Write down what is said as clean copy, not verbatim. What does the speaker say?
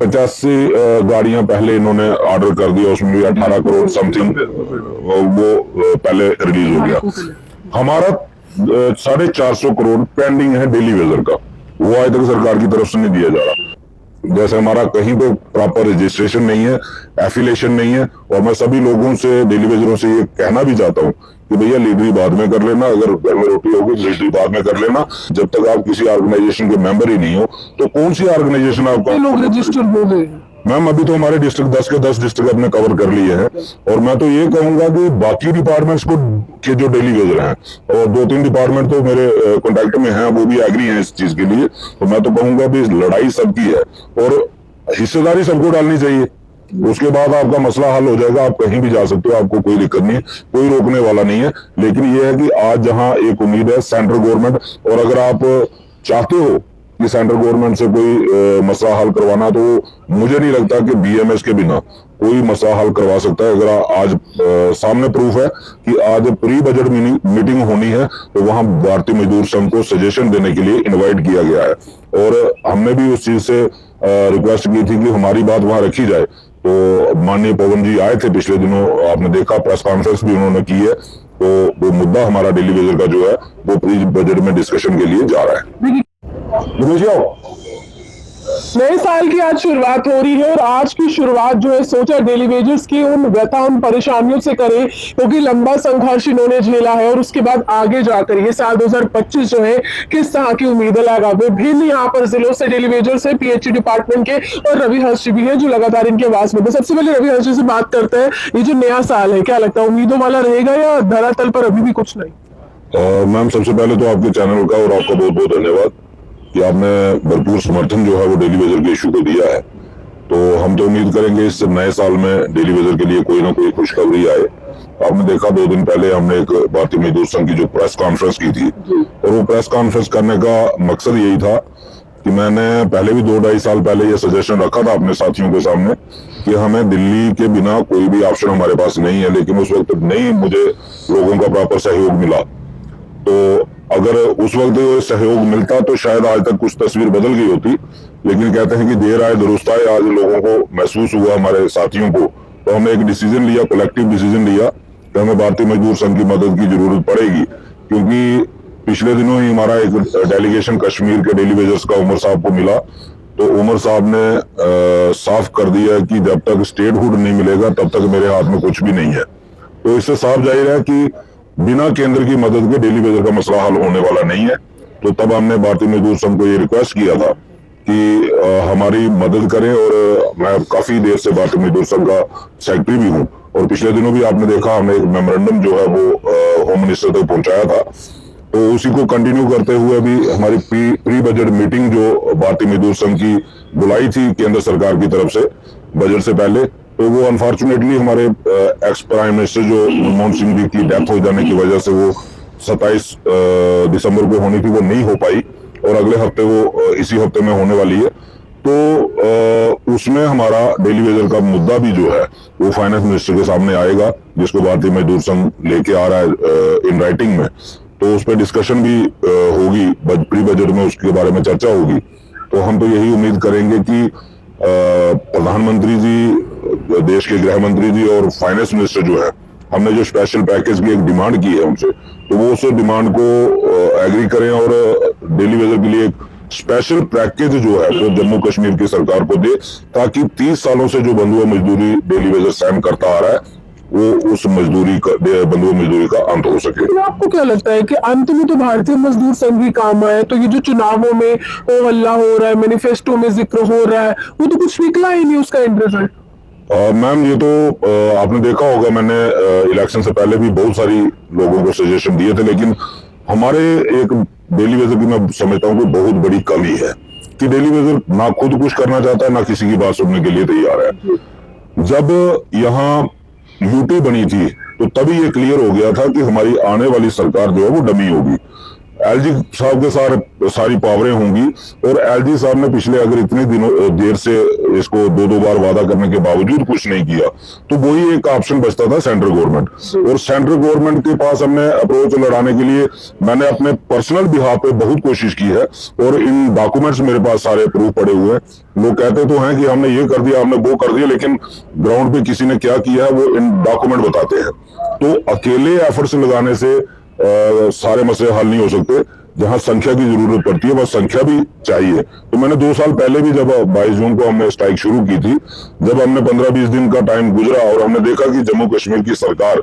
85 गाड़ियां पहले इन्होंने ऑर्डर कर दिया, उसमें भी 18 करोड़ समथिंग वो पहले रिलीज हो गया। हमारा 450 करोड़ पेंडिंग है डेली वेजर का, वो आज तक सरकार की तरफ से नहीं दिया जा रहा। जैसे हमारा कहीं पे प्रॉपर रजिस्ट्रेशन नहीं है, एफिलेशन नहीं है, और मैं सभी लोगों से, डेली वेजरों से ये कहना भी चाहता हूँ कि भैया लीडरी बाद में कर लेना, अगर घर में रोटी होगी लीडरी बाद में कर लेना। जब तक आप किसी ऑर्गेनाइजेशन के मेंबर ही नहीं हो तो कौन सी ऑर्गेनाइजेशन आपका लोग रजिस्टर हो गए। मैम अभी तो हमारे डिस्ट्रिक्ट 10 के 10 डिस्ट्रिक्ट अपने कवर कर लिए हैं, और मैं तो ये कहूंगा कि बाकी डिपार्टमेंट्स को के जो डेली वेजर हैं, और 2-3 डिपार्टमेंट तो मेरे कॉन्टेक्ट में हैं, वो भी एग्री हैं इस चीज के लिए, तो मैं तो कहूंगा भी लड़ाई सबकी है और हिस्सेदारी सबको डालनी चाहिए। उसके बाद आपका मसला हल हो जाएगा, आप कहीं भी जा सकते हो, आपको कोई दिक्कत नहीं है, कोई रोकने वाला नहीं है। लेकिन यह है कि आज जहां एक उम्मीद है सेंट्रल गवर्नमेंट, और अगर आप चाहते हो कि सेंट्रल गवर्नमेंट से कोई मसला हल करवाना, तो मुझे नहीं लगता कि बीएमएस के बिना कोई मसला हल करवा सकता है। अगर आज सामने प्रूफ है कि आज प्री बजट मीटिंग होनी है, तो वहां भारतीय मजदूर संघ को सजेशन देने के लिए इनवाइट किया गया है, और हमने भी उस चीज से रिक्वेस्ट की थी कि हमारी बात वहां रखी जाए। तो माननीय पवन जी आए थे पिछले दिनों, आपने देखा प्रेस कॉन्फ्रेंस भी उन्होंने की है, तो वो मुद्दा हमारा डेली वेजर का जो है वो प्री बजट में डिस्कशन के लिए जा रहा है। नए साल की आज शुरुआत हो रही है, और आज की शुरुआत जो है सोचा डेली वेजर्स की उन व्यथा, उन परेशानियों से करें, क्योंकि लंबा संघर्ष इन्होंने झेला है, और उसके बाद आगे जाकर ये साल 2025 जो है किस तरह की उम्मीदें लगा। विभिन्न यहाँ पर जिलों से डेली वेजर्स है, पीएचई डिपार्टमेंट के, और रवि हर्ष भी है जो लगातार इनके आवाज में। सबसे पहले रवि हर्ष से बात करते हैं, ये जो नया साल है क्या लगता है उम्मीदों वाला रहेगा या धरातल पर अभी भी कुछ नहीं? मैम सबसे पहले तो आपके चैनल का और आपका बहुत बहुत धन्यवाद कि आपने भरपूर समर्थन जो है वो डेली वेजर के इशू को दिया है। तो हम तो उम्मीद करेंगे इस नए साल में डेली वेजर के लिए कोई ना कोई खुशखबरी आए। आपने देखा 2 दिन पहले हमने एक भारतीय मजदूर संघ की जो प्रेस कॉन्फ्रेंस की थी, और वो प्रेस कॉन्फ्रेंस करने का मकसद यही था कि मैंने पहले भी 2-2.5 साल पहले ये सजेशन रखा था अपने साथियों के सामने कि हमें दिल्ली के बिना कोई भी ऑप्शन हमारे पास नहीं है, लेकिन उस वक्त नहीं मुझे लोगों का प्रॉपर सहयोग मिला। तो अगर उस वक्त सहयोग मिलता तो शायद आज तक कुछ तस्वीर बदल गई होती। लेकिन कहते हैं कि देर आए दुरुस्त आए, आज लोगों को महसूस हुआ, हमारे साथियों को, तो हमने एक डिसीजन लिया, कलेक्टिव डिसीजन लिया कि हमें भारतीय मजदूर संघ की मदद की जरूरत पड़ेगी। क्योंकि पिछले दिनों ही हमारा एक डेलीगेशन कश्मीर के डेली वेजर्स का उमर साहब को मिला, तो उमर साहब ने साफ कर दिया कि जब तक स्टेटहुड नहीं मिलेगा तब तक मेरे हाथ में कुछ भी नहीं है। तो इससे साफ जाहिर है कि बिना केंद्र की मदद के डेली वेजर का मसला हल होने वाला नहीं है। तो तब हमने भारतीय मजदूर संघ को ये रिक्वेस्ट किया था कि हमारी मदद करें, और मैं काफी देर से भारतीय मजदूर संघ का सेक्रेटरी भी हूँ, और पिछले दिनों भी आपने देखा हमने एक मेमोरेंडम जो है वो होम मिनिस्टर तक पहुंचाया था। तो उसी को कंटिन्यू करते हुए भी हमारी प्री बजट मीटिंग जो भारतीय मजदूर संघ की बुलाई थी केंद्र सरकार की तरफ से बजट से पहले, तो वो अनफॉर्चुनेटली हमारे एक्स प्राइम मिनिस्टर जो मनमोहन सिंह जी की डेथ हो जाने की वजह से वो 27 दिसंबर को होनी थी, वो नहीं हो पाई, और अगले हफ्ते वो इसी हफ्ते में होने वाली है। तो उसमें हमारा डेली वेजर का मुद्दा भी जो है वो फाइनेंस मिनिस्टर के सामने आएगा, जिसको भारतीय मजदूर संघ लेके आ रहा है इन राइटिंग में। तो उस पर डिस्कशन भी होगी, प्री बजट में उसके बारे में चर्चा होगी। तो हम तो यही उम्मीद करेंगे कि प्रधानमंत्री जी, देश के गृह मंत्री जी और फाइनेंस मिनिस्टर जो है, हमने जो स्पेशल पैकेज की एक डिमांड की है उनसे, तो वो उस डिमांड को एग्री करें और डेली वेजर के लिए एक स्पेशल पैकेज जो है वो जम्मू कश्मीर की सरकार को दे, ताकि 30 सालों से जो बंधुआ मजदूरी डेली वेजर सहन करता आ रहा है वो उस मजदूरी का, बंधुआ मजदूरी का अंत हो सके। तो आपको क्या लगता है कि अंत में तो भारतीय मजदूर संघ ही काम आए? तो ये जो चुनावों में ओ हल्ला हो रहा है, मैनिफेस्टो में जिक्र हो रहा है, वो तो कुछ निकला ही नहीं उसका एंड रिजल्ट। मैम ये तो आपने देखा होगा, मैंने इलेक्शन से पहले भी बहुत सारी लोगों को सजेशन दिए थे, लेकिन हमारे एक डेली वेजर की मैं समझता हूँ कि बहुत बड़ी कमी है कि डेली वेजर ना खुद कुछ करना चाहता है, ना किसी की बात सुनने के लिए तैयार है। जब यहाँ यूटी बनी थी तो तभी ये क्लियर हो गया था कि हमारी आने वाली सरकार जो है वो डमी होगी। एलजी साहब के सारी पावरें होंगी, और एलजी साहब ने पिछले अगर इतने दिनों देर से इसको दो बार वादा करने के बावजूद कुछ नहीं किया, तो वही एक ऑप्शन बचता था सेंट्रल गवर्नमेंट। और सेंट्रल गवर्नमेंट के पास हमने अप्रोच लड़ाने के लिए मैंने अपने पर्सनल बिहाफ पे बहुत कोशिश की है, और इन डॉक्यूमेंट्स मेरे पास सारे प्रूफ पड़े हुए हैं। लोग कहते तो हैं कि हमने ये कर दिया, हमने वो कर दिया, लेकिन ग्राउंड पे किसी ने क्या किया है वो इन डॉक्यूमेंट बताते हैं। तो अकेले एफर्ट्स लगाने से सारे मसले हल नहीं हो सकते, जहां संख्या की जरूरत पड़ती है वह संख्या भी चाहिए। तो मैंने 2 साल पहले भी, जब 22 जून को हमने स्ट्राइक शुरू की थी, जब हमने 15-20 दिन का टाइम गुजरा और हमने देखा कि जम्मू कश्मीर की सरकार